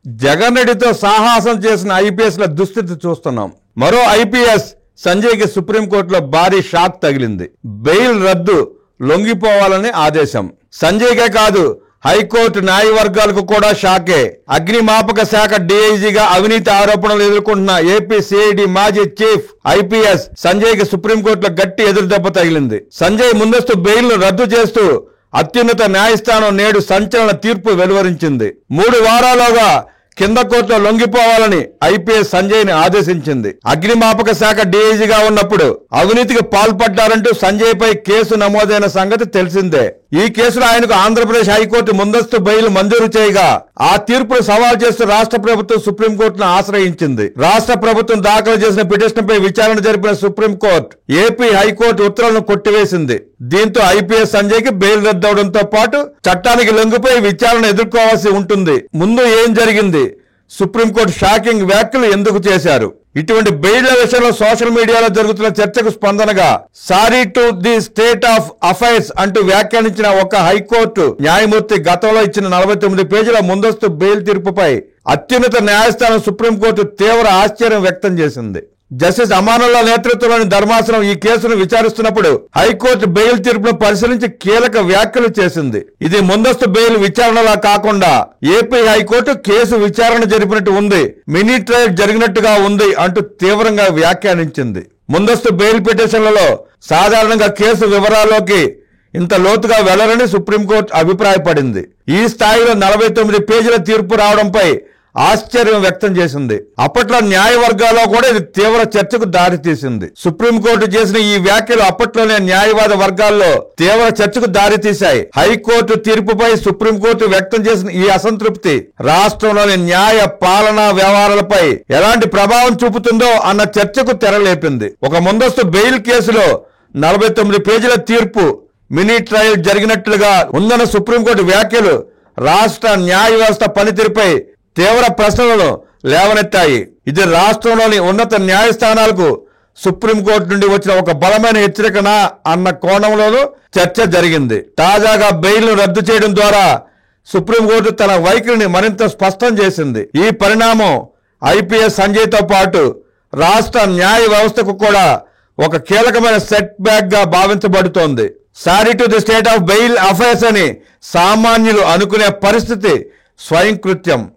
జగన్ రెడ్డితో సాహసం చేసిన ఐపీఎస్ల దుస్థితి చూస్తున్నాం. మరో ఐపీఎస్ సంజయ్కి సుప్రీంకోర్టులో భారీ షాక్ తగిలింది. బెయిల్ రద్దు, లొంగిపోవాలని ఆదేశం. సంజయ్కే కాదు, హైకోర్టు న్యాయవర్గాలకు కూడా షాకే. అగ్నిమాపక శాఖ డీఐజీగా అవినీతి ఆరోపణలు ఎదుర్కొంటున్న ఏపీ సిఐడి మాజీ చీఫ్ ఐపీఎస్ సంజయ్ కి సుప్రీంకోర్టులో గట్టి ఎదురుదెబ్బ తగిలింది. సంజయ్ ముందస్తు బెయిల్ ను రద్దు చేస్తూ అత్యున్నత న్యాయస్థానం నేడు సంచలన తీర్పు వెలువరించింది. 3 వారాలుగా కింద కోర్టులో లొంగిపోవాలని ఐపీఎస్ సంజయ్ ని ఆదేశించింది. అగ్నిమాపక శాఖ డీఐజీగా ఉన్నప్పుడు అవినీతికి పాల్పడ్డారంటూ సంజయ్ పై కేసు నమోదైన సంగతి తెలిసిందే. ఈ కేసులో ఆయనకు ఆంధ్రప్రదేశ్ హైకోర్టు ముందస్తు బెయిల్ మంజూరు చేయగా ఆ తీర్పును సవాల్ చేస్తూ రాష్ట్ర ప్రభుత్వం సుప్రీంకోర్టును ఆశ్రయించింది. రాష్ట్ర ప్రభుత్వం దాఖలు చేసిన పిటిషన్ పై విచారణ జరిపిన సుప్రీంకోర్టు ఏపీ హైకోర్టు ఉత్తర్వులను కొట్టివేసింది. దీంతో ఐపీఎస్ సంజయ్ కి బెయిల్ రద్దవడంతో పాటు చట్టానికి లొంగిపోయి విచారణ ఎదుర్కోవాల్సి ఉంటుంది. ముందు ఏం జరిగింది? సుప్రీంకోర్టు షాకింగ్ వ్యాఖ్యలు ఎందుకు చేశారు? ఇటువంటి బెయిళ్ల విషయంలో సోషల్ మీడియాలో జరుగుతున్న చర్చకు స్పందనగా sorry to the state of affairs అంటూ వ్యాఖ్యానించిన ఒక హైకోర్టు న్యాయమూర్తి గతంలో ఇచ్చిన 49 పేజీల ముందస్తు బెయిల్ తీర్పుపై అత్యున్నత న్యాయస్థానం సుప్రీంకోర్టు తీవ్ర ఆశ్చర్యం వ్యక్తం చేసింది. జస్టిస్ అమానుల్లా నేతృత్వంలోని ధర్మాసనం ఈ కేసును విచారిస్తున్నప్పుడు హైకోర్టు బెయిల్ తీర్పును పరిశీలించి కీలక వ్యాఖ్యలు చేసింది. ఇది ముందస్తు బెయిల్ విచారణలా కాకుండా ఏపీ హైకోర్టు కేసు విచారణ జరిపినట్టు ఉంది, మినీ ట్రయల్ జరిగినట్టుగా ఉంది అంటూ తీవ్రంగా వ్యాఖ్యానించింది. ముందస్తు బెయిల్ పిటిషన్లలో సాధారణంగా కేసు వివరాల్లోకి ఇంత లోతుగా వెళ్లరని సుప్రీంకోర్టు అభిప్రాయపడింది. ఈ స్థాయిలో 49 పేజీల తీర్పు రావడంపై ఆశ్చర్యం వ్యక్తం చేసింది. అప్పట్లో న్యాయవర్గాల్లో కూడా ఇది తీవ్ర చర్చకు దారితీసింది. సుప్రీంకోర్టు చేసిన ఈ వ్యాఖ్యలు అప్పట్లోనే న్యాయవాద వర్గాల్లో తీవ్ర చర్చకు దారితీశాయి. హైకోర్టు తీర్పుపై సుప్రీంకోర్టు వ్యక్తం చేసిన ఈ అసంతృప్తి రాష్ట్రంలోని న్యాయ పాలనా వ్యవహారాలపై ఎలాంటి ప్రభావం చూపుతుందో అన్న చర్చకు తెరలేపింది. ఒక ముందస్తు బెయిల్ కేసులో 49 పేజీల తీర్పు మినీ ట్రయల్ జరిగినట్లుగా ఉందన్న సుప్రీంకోర్టు వ్యాఖ్యలు రాష్ట్ర న్యాయ వ్యవస్థ పనితీరుపై తీవ్ర ప్రశ్నలను లేవనెత్తాయి. ఇది రాష్ట్రంలోని ఉన్నత న్యాయస్థానాలకు సుప్రీంకోర్టు నుండి వచ్చిన ఒక బలమైన హెచ్చరికనా అన్న కోణంలోనూ చర్చ జరిగింది. తాజాగా బెయిల్ ను రద్దు చేయడం ద్వారా సుప్రీంకోర్టు తన వైఖరిని మరింత స్పష్టం చేసింది. ఈ పరిణామం ఐపీఎస్ సంజయ్ తో పాటు రాష్ట్ర న్యాయ వ్యవస్థకు కూడా ఒక కీలకమైన సెట్ బ్యాక్ గా భావించబడుతోంది. Sorry to the state of bail affairs అని సామాన్యులు అనుకునే పరిస్థితి స్వయంకృత్యం.